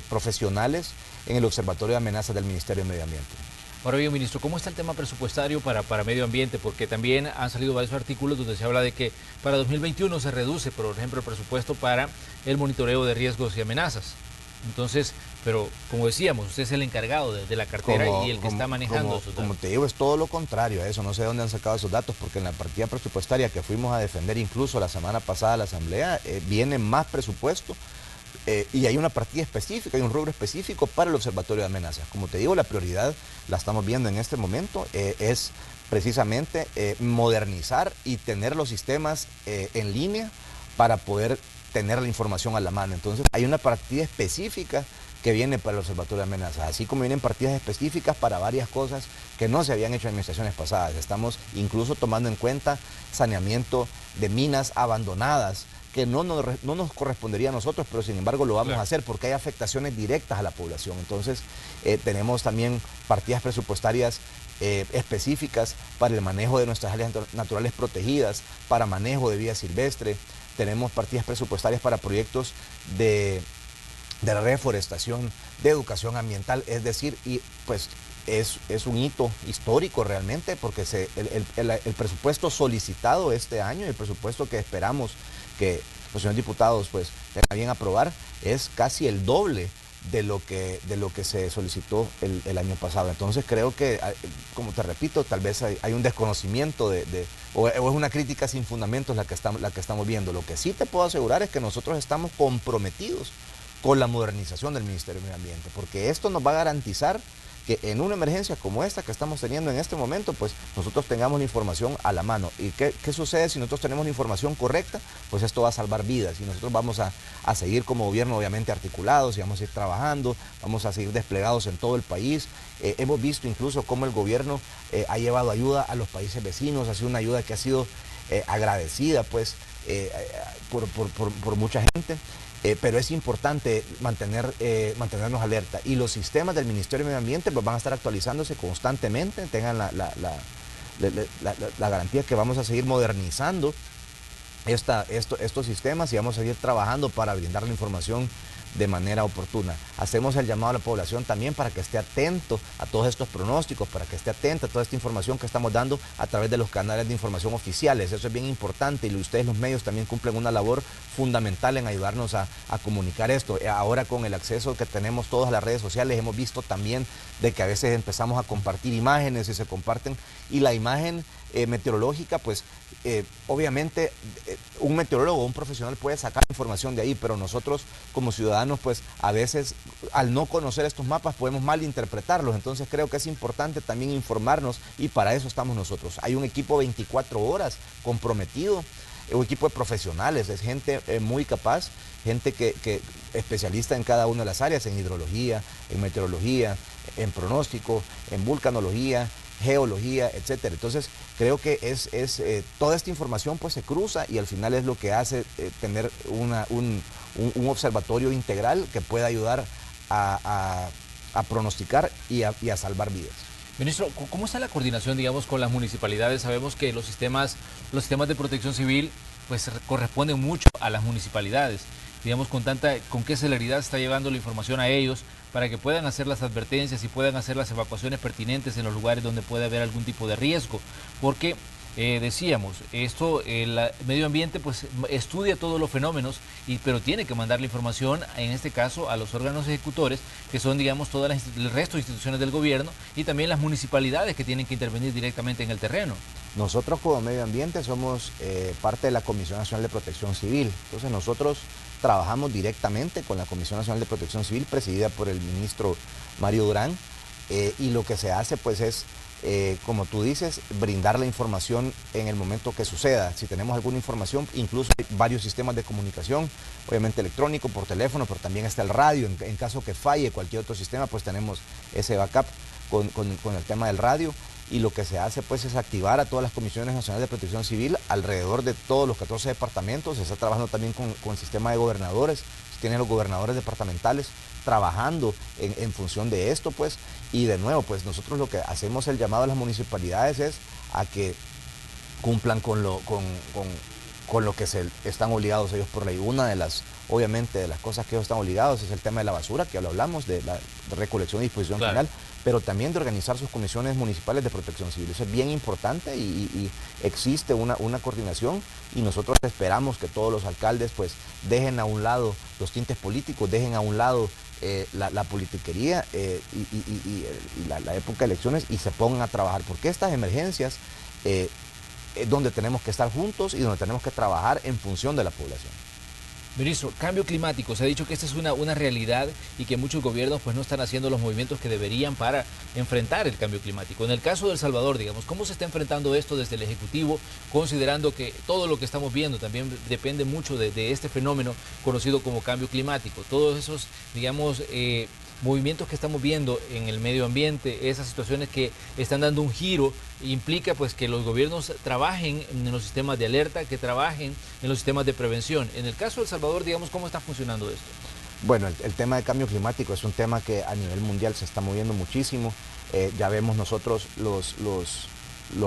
profesionales en el Observatorio de Amenazas del Ministerio de Medio Ambiente. Ahora bien, ministro, ¿cómo está el tema presupuestario para medio ambiente? Porque también han salido varios artículos donde se habla de que para 2021 se reduce, por ejemplo, el presupuesto para el monitoreo de riesgos y amenazas. Entonces, pero como decíamos, usted es el encargado de la cartera y el que está manejando esos datos. Como te digo, es todo lo contrario a eso. No sé de dónde han sacado esos datos, porque en la partida presupuestaria que fuimos a defender incluso la semana pasada a la Asamblea, viene más presupuesto. Y hay una partida específica, hay un rubro específico para el Observatorio de Amenazas. Como te digo, la prioridad, la estamos viendo en este momento, es precisamente modernizar y tener los sistemas en línea para poder tener la información a la mano. Entonces hay una partida específica que viene para el Observatorio de Amenazas, así como vienen partidas específicas para varias cosas que no se habían hecho en administraciones pasadas. Estamos incluso tomando en cuenta saneamiento de minas abandonadas, que no nos correspondería a nosotros, pero sin embargo lo vamos a hacer porque hay afectaciones directas a la población. Entonces tenemos también partidas presupuestarias específicas para el manejo de nuestras áreas naturales protegidas, para manejo de vida silvestre. Tenemos partidas presupuestarias para proyectos de reforestación, de educación ambiental, es decir, y pues es un hito histórico realmente, porque el presupuesto solicitado este año, el presupuesto que esperamos que los señores diputados pues tengan bien aprobar, es casi el doble de lo que se solicitó el año pasado. Entonces creo que, como te repito, tal vez hay un desconocimiento o es una crítica sin fundamentos la que estamos viendo. Lo que sí te puedo asegurar es que nosotros estamos comprometidos con la modernización del Ministerio de Medio Ambiente, porque esto nos va a garantizar que en una emergencia como esta que estamos teniendo en este momento, pues nosotros tengamos la información a la mano. ¿Y qué sucede si nosotros tenemos la información correcta? Pues esto va a salvar vidas y nosotros vamos a seguir como gobierno obviamente articulados y vamos a ir trabajando, vamos a seguir desplegados en todo el país. Hemos visto incluso cómo el gobierno ha llevado ayuda a los países vecinos, ha sido una ayuda que ha sido agradecida pues por mucha gente. Pero es importante mantenernos alerta y los sistemas del Ministerio de Medio Ambiente pues van a estar actualizándose constantemente, tengan la garantía que vamos a seguir modernizando estos sistemas y vamos a seguir trabajando para brindar la información de manera oportuna. Hacemos el llamado a la población también para que esté atento a todos estos pronósticos, para que esté atento a toda esta información que estamos dando a través de los canales de información oficiales. Eso es bien importante y ustedes los medios también cumplen una labor fundamental en ayudarnos a comunicar esto. Ahora con el acceso que tenemos todas a las redes sociales hemos visto también de que a veces empezamos a compartir imágenes y se comparten y la imagen meteorológica pues obviamente un meteorólogo, un profesional puede sacar información de ahí, pero nosotros como ciudadanos pues a veces al no conocer estos mapas podemos malinterpretarlos, entonces creo que es importante también informarnos y para eso estamos nosotros. Hay un equipo 24 horas comprometido, un equipo de profesionales, es gente muy capaz, gente que especialista en cada una de las áreas, en hidrología, en meteorología, en pronóstico, en vulcanología, geología, etcétera. Entonces creo que toda esta información pues se cruza y al final es lo que hace tener un observatorio integral que pueda ayudar a pronosticar y a salvar vidas. Ministro, ¿cómo está la coordinación, digamos, con las municipalidades? Sabemos que los sistemas de protección civil pues corresponden mucho a las municipalidades. Digamos, con qué celeridad se está llevando la información a ellos para que puedan hacer las advertencias y puedan hacer las evacuaciones pertinentes en los lugares donde puede haber algún tipo de riesgo. Porque decíamos, el medio ambiente pues estudia todos los fenómenos, pero tiene que mandar la información, en este caso, a los órganos ejecutores, que son, digamos, el resto de instituciones del gobierno y también las municipalidades que tienen que intervenir directamente en el terreno. Nosotros como medio ambiente somos parte de la Comisión Nacional de Protección Civil, entonces nosotros trabajamos directamente con la Comisión Nacional de Protección Civil, presidida por el ministro Mario Durán, y lo que se hace pues es, como tú dices, brindar la información en el momento que suceda. Si tenemos alguna información, incluso hay varios sistemas de comunicación, obviamente electrónico, por teléfono, pero también está el radio. En caso que falle cualquier otro sistema, pues tenemos ese backup con el tema del radio. Y lo que se hace pues es activar a todas las comisiones nacionales de protección civil alrededor de todos los 14 departamentos. Se está trabajando también con el sistema de gobernadores, se tienen los gobernadores departamentales trabajando en función de esto pues. Y de nuevo pues nosotros lo que hacemos el llamado a las municipalidades es a que cumplan con lo que están obligados ellos por ley. Una de las, obviamente, de las cosas que ellos están obligados es el tema de la basura, que ya lo hablamos, de la recolección y disposición final, pero también de organizar sus comisiones municipales de protección civil. Eso es bien importante y existe una coordinación y nosotros esperamos que todos los alcaldes pues dejen a un lado los tintes políticos, dejen a un lado la politiquería y la época de elecciones y se pongan a trabajar, porque estas emergencias donde tenemos que estar juntos y donde tenemos que trabajar en función de la población. Ministro, cambio climático, se ha dicho que esta es una realidad y que muchos gobiernos pues no están haciendo los movimientos que deberían para enfrentar el cambio climático. En el caso de El Salvador, digamos, ¿cómo se está enfrentando esto desde el Ejecutivo, considerando que todo lo que estamos viendo también depende mucho de este fenómeno conocido como cambio climático? Todos esos, digamos, movimientos que estamos viendo en el medio ambiente, esas situaciones que están dando un giro, implica pues que los gobiernos trabajen en los sistemas de alerta, que trabajen en los sistemas de prevención. En el caso de El Salvador, digamos, ¿cómo está funcionando esto? Bueno, el tema de cambio climático es un tema que a nivel mundial se está moviendo muchísimo. Ya vemos nosotros los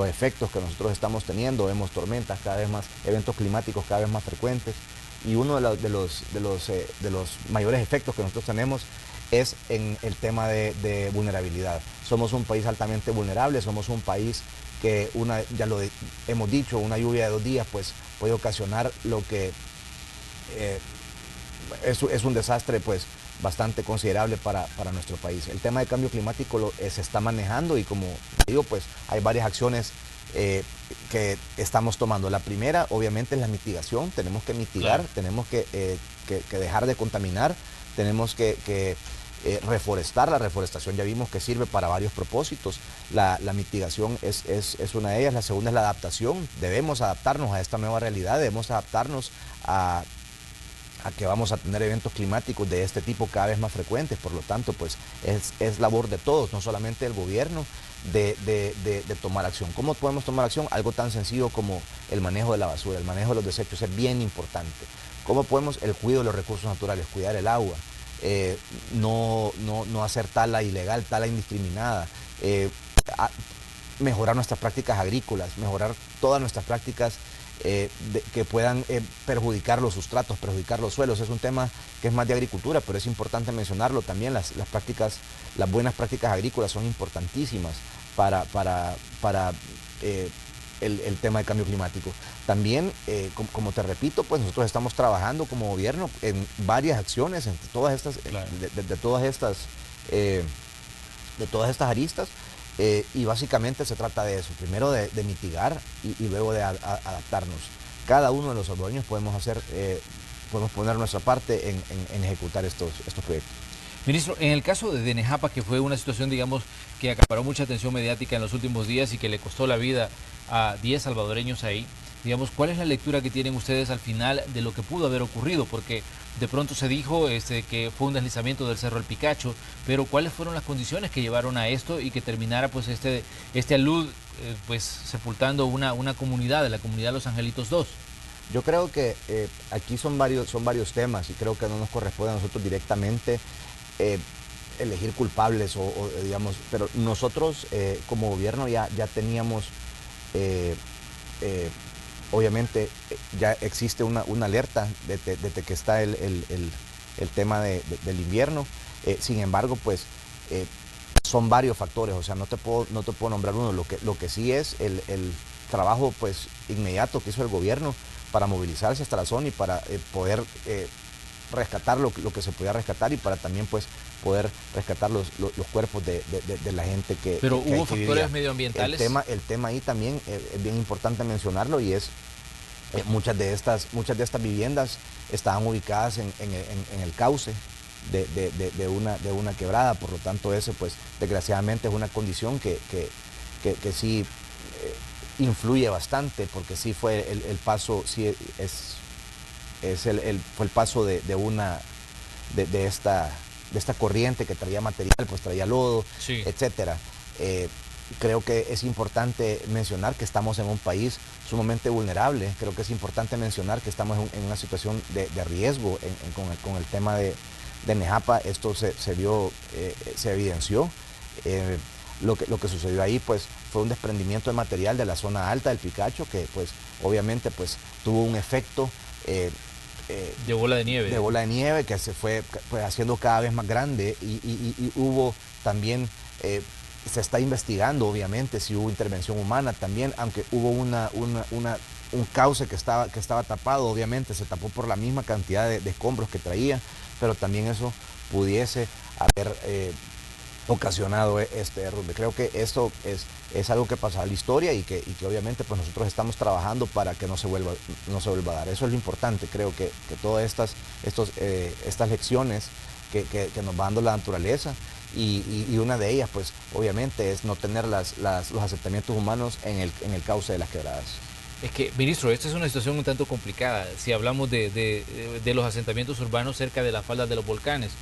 efectos que nosotros estamos teniendo, vemos tormentas cada vez más, eventos climáticos cada vez más frecuentes. Y uno de los mayores efectos que nosotros tenemos es en el tema de vulnerabilidad. Somos un país altamente vulnerable, somos un país que, ya lo hemos dicho, una lluvia de 2 días pues, puede ocasionar lo que es un desastre pues, bastante considerable para nuestro país. El tema de cambio climático se está manejando y como digo, pues, hay varias acciones que estamos tomando. La primera, obviamente, es la mitigación. Tenemos que mitigar, claro. Tenemos que dejar de contaminar, tenemos que reforestar. La reforestación ya vimos que sirve para varios propósitos. La mitigación es una de ellas. La segunda es la adaptación. Debemos adaptarnos a esta nueva realidad, debemos adaptarnos a que vamos a tener eventos climáticos de este tipo cada vez más frecuentes. Por lo tanto, pues es labor de todos, no solamente del gobierno, de tomar acción. ¿Cómo podemos tomar acción? Algo tan sencillo como el manejo de la basura, el manejo de los desechos es bien importante. ¿Cómo podemos? El cuidado de los recursos naturales, cuidar el agua, no hacer tala ilegal, tala indiscriminada, mejorar nuestras prácticas agrícolas, mejorar todas nuestras prácticas que puedan perjudicar los sustratos, perjudicar los suelos. Es un tema que es más de agricultura, pero es importante mencionarlo también. Las buenas prácticas agrícolas son importantísimas para el tema de cambio climático. También, como te repito, pues nosotros estamos trabajando como gobierno en varias acciones, entre todas estas, claro, de todas estas aristas. Y básicamente se trata de eso, primero de mitigar y luego de adaptarnos. Cada uno de los salvadoreños podemos poner nuestra parte en ejecutar estos proyectos. Ministro, en el caso de Nejapa, que fue una situación, digamos, que acaparó mucha atención mediática en los últimos días y que le costó la vida a 10 salvadoreños ahí, digamos, ¿cuál es la lectura que tienen ustedes al final de lo que pudo haber ocurrido? Porque de pronto se dijo que fue un deslizamiento del Cerro El Picacho, pero ¿cuáles fueron las condiciones que llevaron a esto y que terminara pues este alud pues sepultando una comunidad, la comunidad de Los Angelitos 2? Yo creo que aquí son varios temas y creo que no nos corresponde a nosotros directamente elegir culpables digamos, pero nosotros como gobierno ya teníamos obviamente ya existe una alerta desde que está el tema del invierno. Sin embargo, pues son varios factores, o sea, no te puedo nombrar uno. Lo que sí es el trabajo pues inmediato que hizo el gobierno para movilizarse hasta la zona y para poder rescatar lo que se podía rescatar y para también pues poder rescatar los cuerpos de la gente que Pero que hubo factores medioambientales. El tema ahí también es bien importante mencionarlo y es muchas de estas viviendas estaban ubicadas en el cauce de una quebrada. Por lo tanto, eso pues desgraciadamente es una condición que sí influye bastante, porque sí fue el paso, sí fue el paso de esta corriente que traía material, pues traía lodo, sí, etcétera. Creo que es importante mencionar que estamos en un país sumamente vulnerable. Creo que es importante mencionar que estamos en una situación de riesgo con el tema de Nejapa. Esto se evidenció. Lo que sucedió ahí pues fue un desprendimiento de material de la zona alta del Picacho que pues obviamente pues tuvo un efecto de bola de nieve. De bola de nieve que se fue pues, haciendo cada vez más grande y hubo también, se está investigando obviamente si hubo intervención humana también, aunque hubo un cauce que estaba tapado, obviamente se tapó por la misma cantidad de escombros que traía, pero también eso pudiese haber ocasionado este derrumbe. Creo que esto es algo que pasa a la historia y que obviamente pues nosotros estamos trabajando para que no se vuelva a dar. Eso es lo importante. Creo que todas estas lecciones que nos va dando la naturaleza y una de ellas pues obviamente es no tener los asentamientos humanos en el cauce de las quebradas. Es que, ministro, esta es una situación un tanto complicada. Si hablamos de los asentamientos urbanos cerca de las faldas de los volcanes,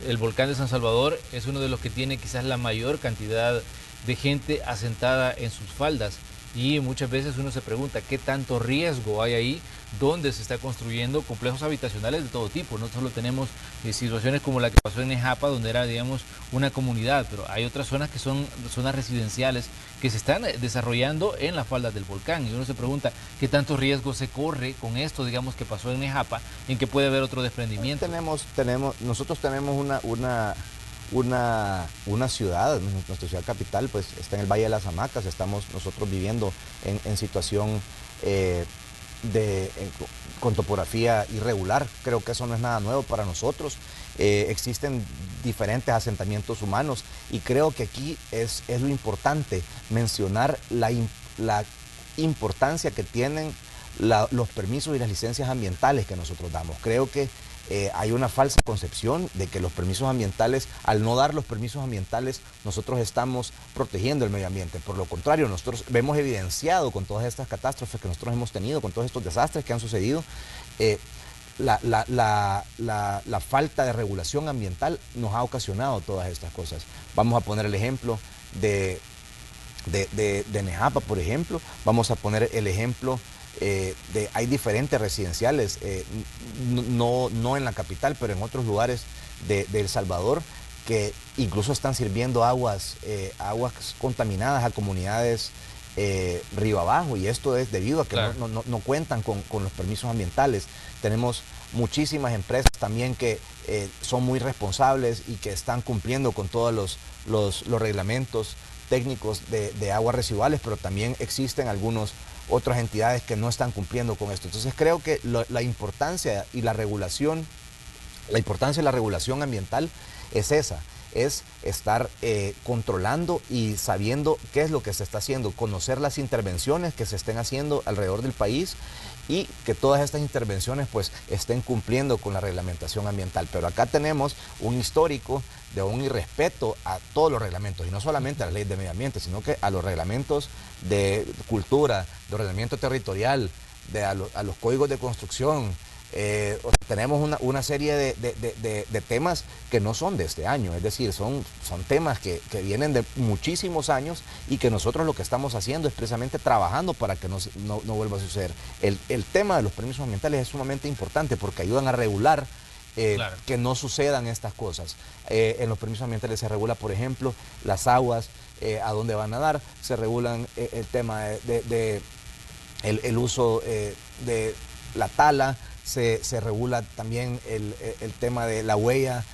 el volcán de San Salvador es uno de los que tiene quizás la mayor cantidad de gente asentada en sus faldas y muchas veces uno se pregunta qué tanto riesgo hay ahí donde se está construyendo complejos habitacionales de todo tipo. No solo tenemos situaciones como la que pasó en Nejapa, donde era, digamos, una comunidad, pero hay otras zonas que son zonas residenciales que se están desarrollando en las faldas del volcán. Y uno se pregunta qué tanto riesgo se corre con esto, digamos, que pasó en Nejapa, en que puede haber otro desprendimiento. Nosotros tenemos una ciudad, nuestra ciudad capital, pues está en el Valle de las Hamacas. Estamos nosotros viviendo en situación con topografía irregular. Creo que eso no es nada nuevo para nosotros. Existen diferentes asentamientos humanos y creo que aquí es lo importante mencionar la importancia que tienen los permisos y las licencias ambientales que nosotros damos. Creo que hay una falsa concepción de que los permisos ambientales, al no dar los permisos ambientales, nosotros estamos protegiendo el medio ambiente. Por lo contrario, nosotros hemos evidenciado con todas estas catástrofes que nosotros hemos tenido, con todos estos desastres que han sucedido, la falta de regulación ambiental nos ha ocasionado todas estas cosas. Vamos a poner el ejemplo de Nejapa, por ejemplo. Vamos a poner el ejemplo hay diferentes residenciales, no en la capital, pero en otros lugares de El Salvador, que incluso están sirviendo aguas contaminadas a comunidades río abajo, y esto es debido a que claro, no cuentan con los permisos ambientales. Tenemos muchísimas empresas también que son muy responsables y que están cumpliendo con todos los reglamentos técnicos de aguas residuales, pero también existen otras entidades que no están cumpliendo con esto. Entonces creo que la importancia y la regulación ambiental es esa, es estar controlando y sabiendo qué es lo que se está haciendo, conocer las intervenciones que se estén haciendo alrededor del país y que todas estas intervenciones pues estén cumpliendo con la reglamentación ambiental. Pero acá tenemos un histórico de un irrespeto a todos los reglamentos, y no solamente a la ley de medio ambiente, sino que a los reglamentos de cultura, de ordenamiento territorial, a los códigos de construcción. Tenemos una serie de temas que no son de este año, es decir, son temas que vienen de muchísimos años y que nosotros lo que estamos haciendo es precisamente trabajando para que no vuelva a suceder. El tema de los permisos ambientales es sumamente importante porque ayudan a regular claro, que no sucedan estas cosas. En los permisos ambientales se regula, por ejemplo, las aguas, a dónde van a dar, se regulan el tema el uso de la tala, se regula también el tema de la huella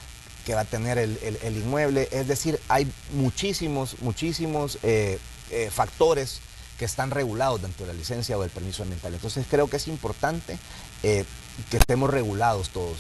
que va a tener el inmueble. Es decir, hay muchísimos factores que están regulados dentro de la licencia o del permiso ambiental. Entonces creo que es importante que estemos regulados todos.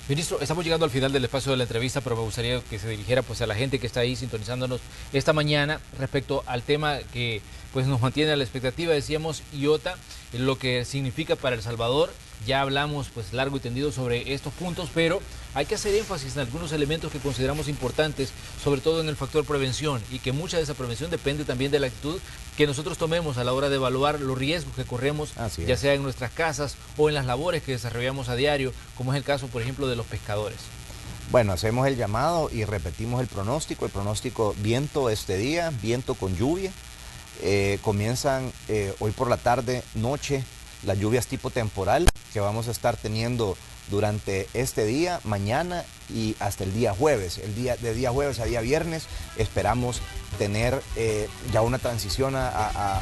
Ministro, estamos llegando al final del espacio de la entrevista, pero me gustaría que se dirigiera pues a la gente que está ahí sintonizándonos esta mañana respecto al tema que pues nos mantiene a la expectativa. Decíamos IOTA, lo que significa para El Salvador. Ya hablamos pues largo y tendido sobre estos puntos, pero hay que hacer énfasis en algunos elementos que consideramos importantes, sobre todo en el factor prevención, y que mucha de esa prevención depende también de la actitud que nosotros tomemos a la hora de evaluar los riesgos que corremos, ya sea en nuestras casas o en las labores que desarrollamos a diario, como es el caso, por ejemplo, de los pescadores. Bueno, hacemos el llamado y repetimos el pronóstico viento este día, viento con lluvia. Comienzan hoy por la tarde, noche, las lluvias tipo temporal que vamos a estar teniendo durante este día, mañana y hasta el día jueves. De día jueves a día viernes esperamos tener ya una transición a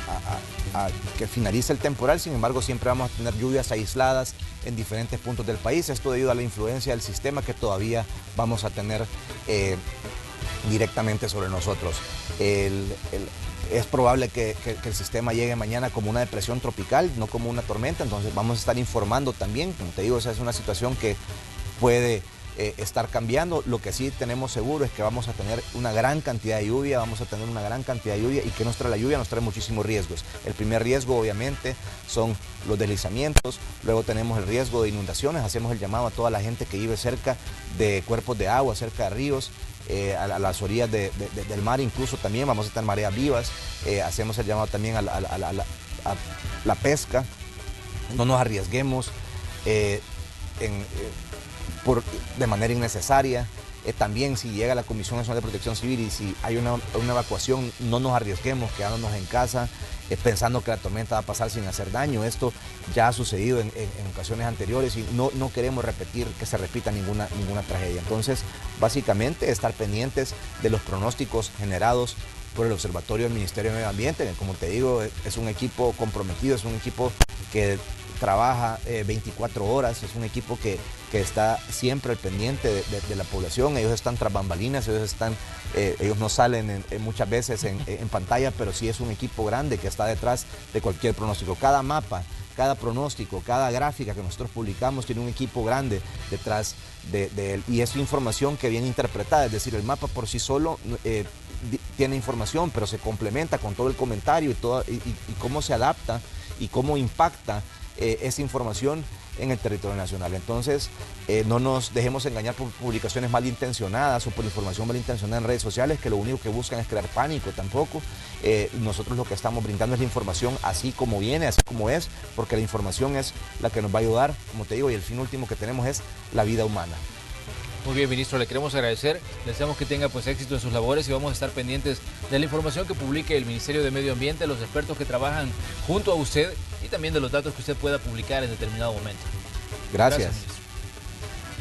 que finalice el temporal. Sin embargo, siempre vamos a tener lluvias aisladas en diferentes puntos del país. Esto debido a la influencia del sistema que todavía vamos a tener directamente sobre nosotros. Es probable que el sistema llegue mañana como una depresión tropical, no como una tormenta, entonces vamos a estar informando también. Como te digo, esa es una situación que puede estar cambiando. Lo que sí tenemos seguro es que vamos a tener una gran cantidad de lluvia, y que la lluvia nos trae muchísimos riesgos. El primer riesgo, obviamente, son los deslizamientos. Luego tenemos el riesgo de inundaciones. Hacemos el llamado a toda la gente que vive cerca de cuerpos de agua, cerca de ríos, a las orillas del mar. Incluso también vamos a estar mareas vivas. Hacemos el llamado también a la pesca. No nos arriesguemos de manera innecesaria. También si llega la Comisión Nacional de Protección Civil y si hay una evacuación, no nos arriesguemos quedándonos en casa pensando que la tormenta va a pasar sin hacer daño. Esto ya ha sucedido en ocasiones anteriores y no queremos repetir que se repita ninguna tragedia. Entonces, básicamente estar pendientes de los pronósticos generados por el Observatorio del Ministerio de Medio Ambiente, que, como te digo, es un equipo comprometido, es un equipo que trabaja 24 horas, es un equipo que está siempre al pendiente de la población. Ellos están tras bambalinas, ellos no salen muchas veces en pantalla, pero sí es un equipo grande que está detrás de cualquier pronóstico. Cada mapa, cada pronóstico, cada gráfica que nosotros publicamos tiene un equipo grande detrás de él, y es información que viene interpretada, es decir, el mapa por sí solo tiene información, pero se complementa con todo el comentario y cómo se adapta y cómo impacta esa información en el territorio nacional. Entonces, no nos dejemos engañar por publicaciones malintencionadas o por información malintencionada en redes sociales, que lo único que buscan es crear pánico tampoco. Nosotros lo que estamos brindando es la información así como viene, así como es, porque la información es la que nos va a ayudar, como te digo, y el fin último que tenemos es la vida humana. Muy bien, ministro, le queremos agradecer, le deseamos que tenga pues éxito en sus labores y vamos a estar pendientes de la información que publique el Ministerio de Medio Ambiente, los expertos que trabajan junto a usted y también de los datos que usted pueda publicar en determinado momento. Gracias. Ministro.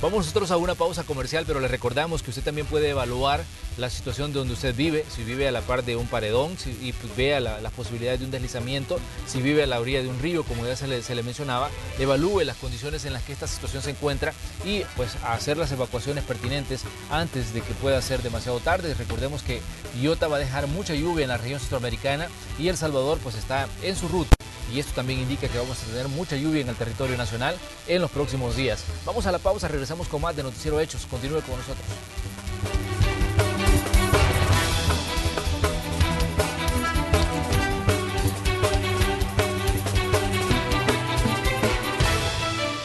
Vamos nosotros a una pausa comercial, pero le recordamos que usted también puede evaluar la situación de donde usted vive, si vive a la par de un paredón, y vea las posibilidades de un deslizamiento, si vive a la orilla de un río, como ya se le mencionaba, evalúe las condiciones en las que esta situación se encuentra y pues hacer las evacuaciones pertinentes antes de que pueda ser demasiado tarde. Recordemos que Iota va a dejar mucha lluvia en la región centroamericana y El Salvador pues está en su ruta. Y esto también indica que vamos a tener mucha lluvia en el territorio nacional en los próximos días. Vamos a la pausa, regresamos con más de Noticiero Hechos. Continúe con nosotros.